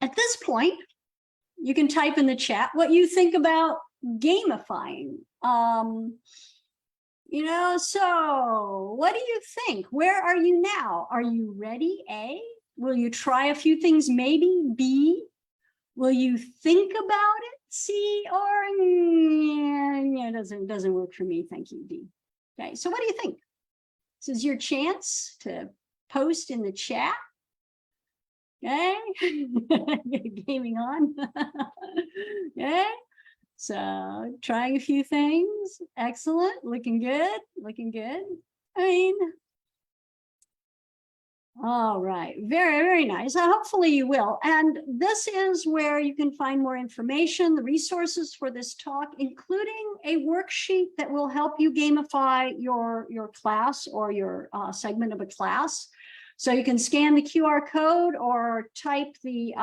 At this point, you can type in the chat what you think about gamifying. So what do you think? Where are you now? Are you ready? A, will you try a few things? Maybe. B, will you think about it? C, or it doesn't work for me. Thank you. D. Okay, so what do you think? This is your chance to post in the chat. Okay, gaming on. Okay. So trying a few things. Excellent. Looking good. Looking good. All right. Very, very nice. Hopefully you will. And this is where you can find more information, the resources for this talk, including a worksheet that will help you gamify your class or your segment of a class. So you can scan the QR code or type the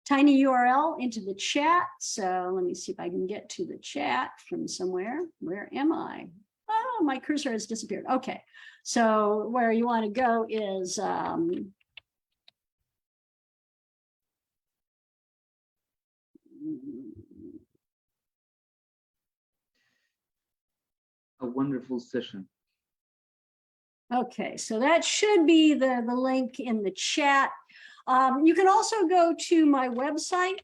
tiny URL into the chat. So let me see if I can get to the chat from somewhere. Where am I? Oh, my cursor has disappeared. Okay, so where you want to go is A wonderful session. Okay, so that should be the link in the chat. You can also go to my website,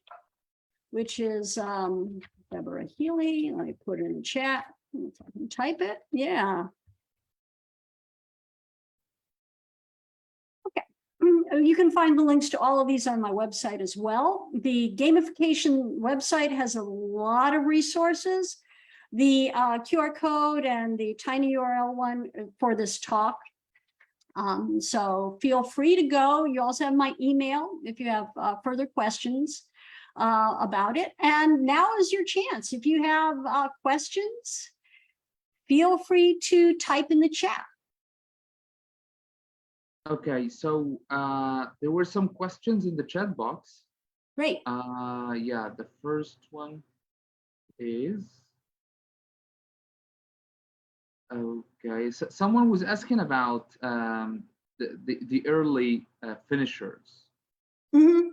which is Deborah Healey. Let me put it in the chat. If I can type it. Yeah. Okay. You can find the links to all of these on my website as well. The gamification website has a lot of resources. The QR code and the tiny URL one for this talk. So feel free to go. You also have my email if you have further questions about it. And now is your chance. If you have questions, feel free to type in the chat. Okay, so there were some questions in the chat box. Great. Yeah, the first one is, okay, so someone was asking about the early finishers. Mm-hmm.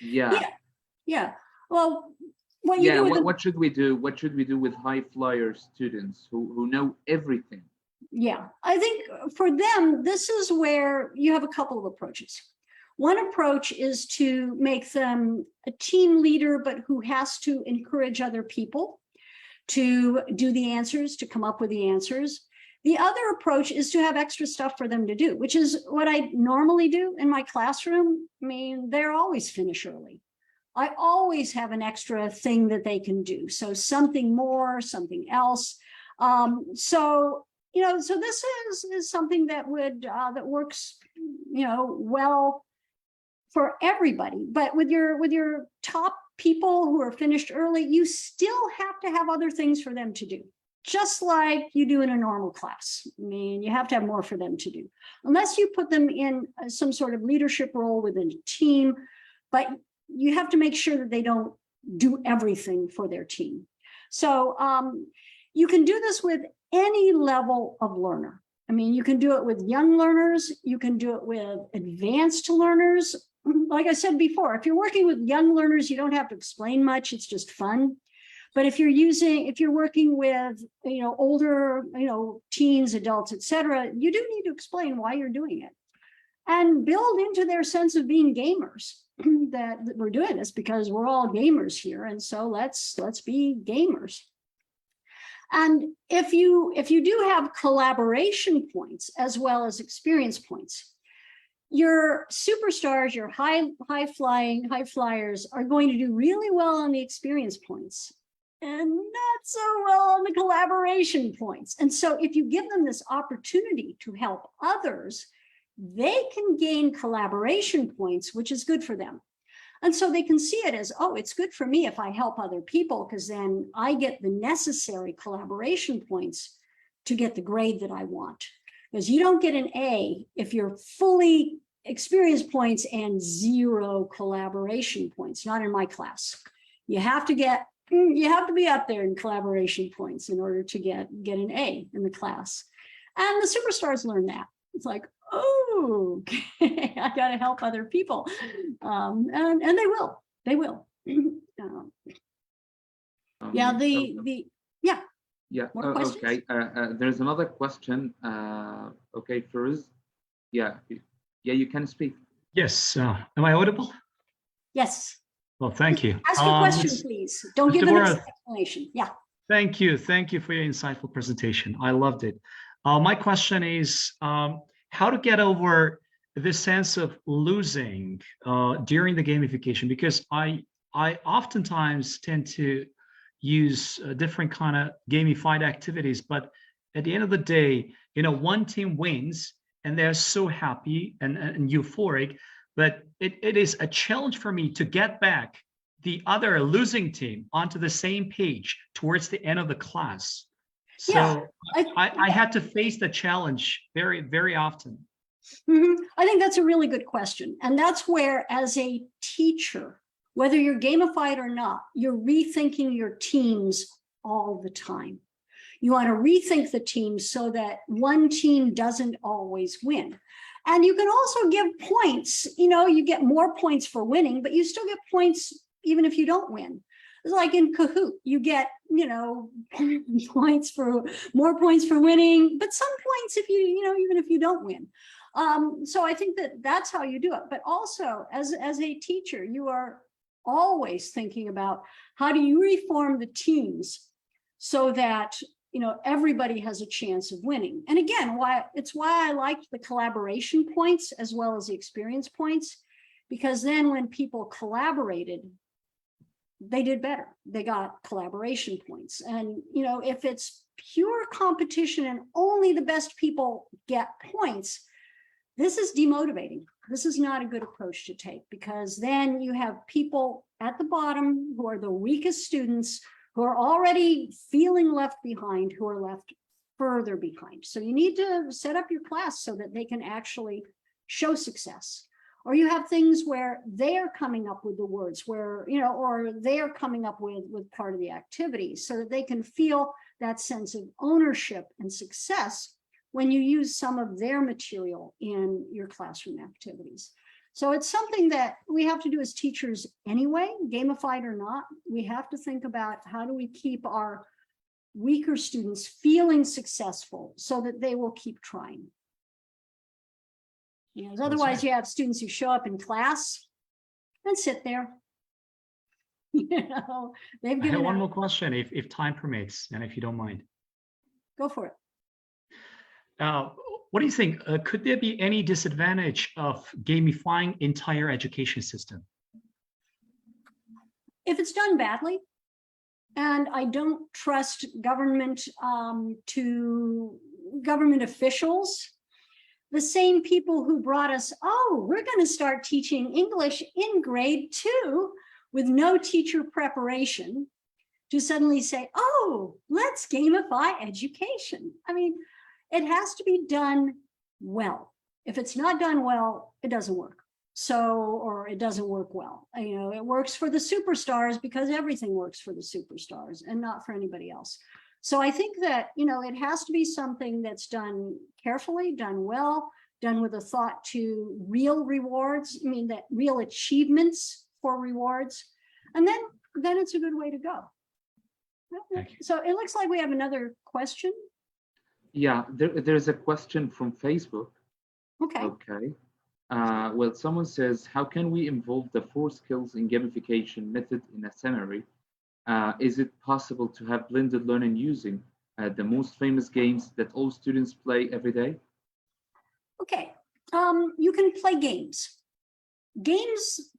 Yeah. Yeah. Well, what you Yeah, do with what should we do? What should we do with high flyer students who know everything? Yeah, I think for them, this is where you have a couple of approaches. One approach is to make them a team leader, but who has to encourage other people to do the answers, to come up with the answers. The other approach is to have extra stuff for them to do, which is what I normally do in my classroom. I mean, they're always finish early. I always have an extra thing that they can do. So something more, something else. So this is something that would that works, well for everybody. But with your top people who are finished early, you still have to have other things for them to do, just like you do in a normal class. I mean, you have to have more for them to do, unless you put them in some sort of leadership role within a team. But you have to make sure that they don't do everything for their team. So you can do this with any level of learner. I mean, you can do it with young learners, you can do it with advanced learners. Like I said before, if you're working with young learners, you don't have to explain much, it's just fun. But if you're working with, older, teens, adults, etc., you do need to explain why you're doing it and build into their sense of being gamers that we're doing this because we're all gamers here. And so let's be gamers. And if you do have collaboration points as well as experience points, your superstars, your high flyers are going to do really well on the experience points and not so well on the collaboration points. And so if you give them this opportunity to help others, they can gain collaboration points, which is good for them. And so they can see it as, oh, it's good for me if I help other people, because then I get the necessary collaboration points to get the grade that I want. Because you don't get an A if you're fully experience points and 0 collaboration points, not in my class. You have to be up there in collaboration points in order to get an A in the class. And the superstars learn that. It's like, oh, okay, I got to help other people. And they will. Yeah, yeah. More questions? Okay. There's another question. Okay, Firuz. Yeah, you can speak. Yes. Am I audible? Yes. Well, thank you. Ask a question, please. Don't give them an explanation. Yeah. Thank you. Thank you for your insightful presentation. I loved it. My question is how to get over this sense of losing during the gamification, because I oftentimes tend to use different kind of gamified activities, but at the end of the day, one team wins and they're so happy and euphoric, but it is a challenge for me to get back the other losing team onto the same page towards the end of the class. So yeah, I had to face the challenge very, very often. Mm-hmm. I think that's a really good question. And that's where, as a teacher, whether you're gamified or not, you're rethinking your teams all the time. You want to rethink the team so that one team doesn't always win. And you can also give points, you get more points for winning, but you still get points even if you don't win. It's like in Kahoot, you get, points for more points for winning, but some points if even if you don't win. So I think that that's how you do it. But also as a teacher, you are always thinking about how do you reform the teams so that everybody has a chance of winning. And again, why I liked the collaboration points as well as the experience points, because then when people collaborated, they did better. They got collaboration points. And if it's pure competition and only the best people get points, this is demotivating. This is not a good approach to take, because then you have people at the bottom who are the weakest students, who are already feeling left behind, who are left further behind. So you need to set up your class so that they can actually show success. Or you have things where they're coming up with the words, where, or they're coming up with part of the activity, so that they can feel that sense of ownership and success when you use some of their material in your classroom activities. So it's something that we have to do as teachers anyway, gamified or not. We have to think about how do we keep our weaker students feeling successful so that they will keep trying. Otherwise you have students who show up in class and sit there. They've I given have one up. more question, if time permits, and if you don't mind. Go for it. What do you think? Could there be any disadvantage of gamifying entire education system? If it's done badly, and I don't trust government officials, the same people who brought us, we're going to start teaching English in grade 2 with no teacher preparation, to suddenly say, let's gamify education. I mean, it has to be done well. If it's not done well, it doesn't work. Or it doesn't work well. It works for the superstars because everything works for the superstars and not for anybody else. So I think that, it has to be something that's done carefully, done well, done with a thought to real rewards. That real achievements for rewards. And then it's a good way to go. So it looks like we have another question. Yeah, there's a question from Facebook. Okay. Well, someone says, how can we involve the 4 skills in gamification method in a summary? Is it possible to have blended learning using the most famous games that all students play every day? Okay, you can play games.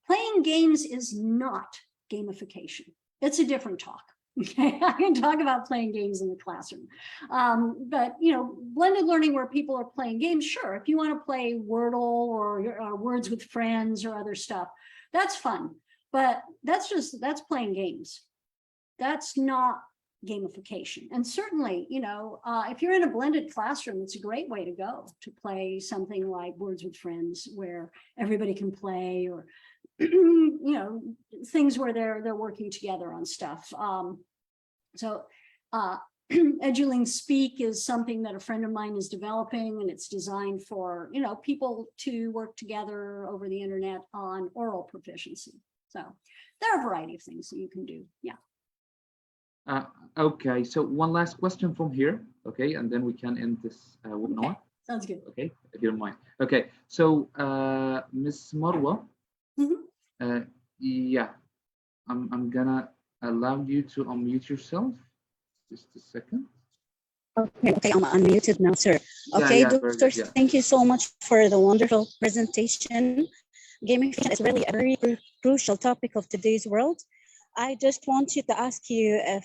Playing games is not gamification. It's a different talk. Okay, I can talk about playing games in the classroom. But, blended learning where people are playing games, sure. If you want to play Wordle or Words with Friends or other stuff, that's fun. But that's playing games. That's not gamification. And certainly, if you're in a blended classroom, it's a great way to go to play something like Words with Friends where everybody can play, or things where they're working together on stuff. Eduling Speak is something that a friend of mine is developing, and it's designed for people to work together over the internet on oral proficiency. So there are a variety of things that you can do. Yeah. Okay, so one last question from here, okay, and then we can end this webinar. Okay. Sounds good. Okay, if you don't mind. Okay, so Ms. Marwa, yeah, I'm gonna allow you to unmute yourself. Just a second. Okay, I'm unmuted now, sir. Okay, Yeah, doctor, yeah. Thank you so much for the wonderful presentation. Gamification is really a very crucial topic of today's world. I just want you to ask you if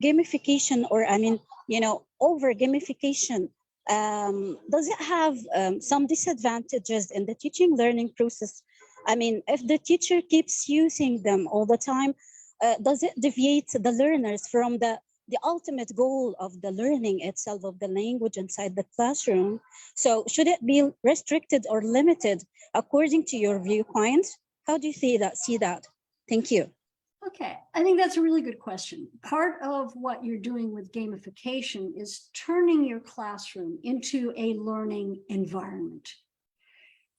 gamification, or over gamification, does it have some disadvantages in the teaching learning process? If the teacher keeps using them all the time, does it deviate the learners from the ultimate goal of the learning itself, of the language inside the classroom? So should it be restricted or limited according to your viewpoint? How do you see that? Thank you. Okay, I think that's a really good question. Part of what you're doing with gamification is turning your classroom into a learning environment.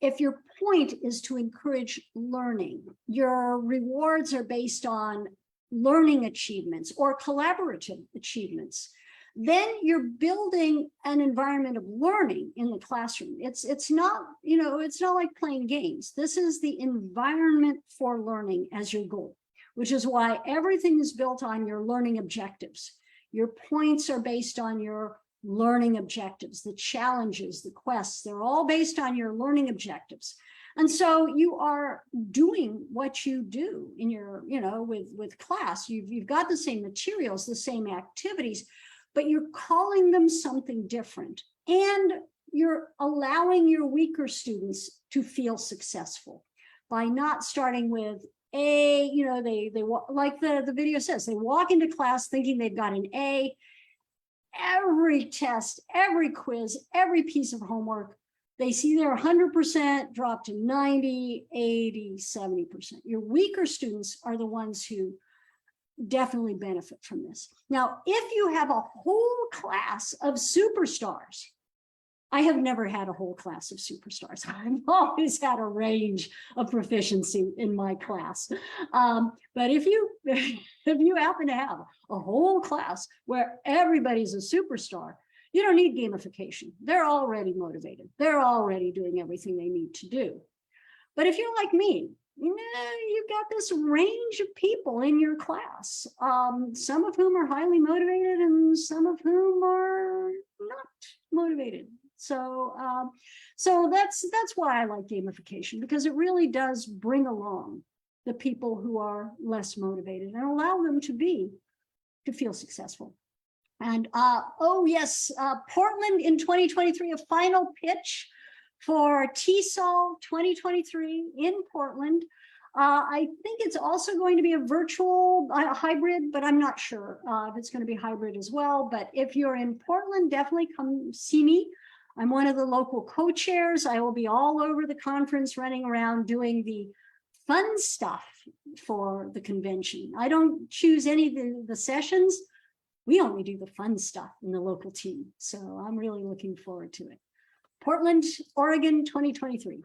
if your point is to encourage learning, your rewards are based on learning achievements or collaborative achievements, then you're building an environment of learning in the classroom. It's not, it's not like playing games. This is the environment for learning as your goal, which is why everything is built on your learning objectives. Your points are based on your learning objectives, the challenges, the quests, they're all based on your learning objectives. And so you are doing what you do in your, with class. You've got the same materials, the same activities, but you're calling them something different. And you're allowing your weaker students to feel successful by not starting with A, they like the video says, they walk into class thinking they've got an A. Every test, every quiz, every piece of homework, they see their 100% drop to 90, 80, 70%. Your weaker students are the ones who definitely benefit from this. Now, if you have a whole class of superstars, I have never had a whole class of superstars. I've always had a range of proficiency in my class. But if you happen to have a whole class where everybody's a superstar, you don't need gamification. They're already motivated. They're already doing everything they need to do. But if you're like me, you've got this range of people in your class, some of whom are highly motivated and some of whom are not motivated. So that's why I like gamification, because it really does bring along the people who are less motivated and allow them to feel successful. And oh yes, Portland in 2023, a final pitch for TESOL 2023 in Portland. I think it's also going to be a virtual hybrid, but I'm not sure if it's going to be hybrid as well. But if you're in Portland, definitely come see me. I'm one of the local co-chairs. I will be all over the conference, running around doing the fun stuff for the convention. I don't choose any of the sessions. We only do the fun stuff in the local team. So I'm really looking forward to it. Portland, Oregon, 2023.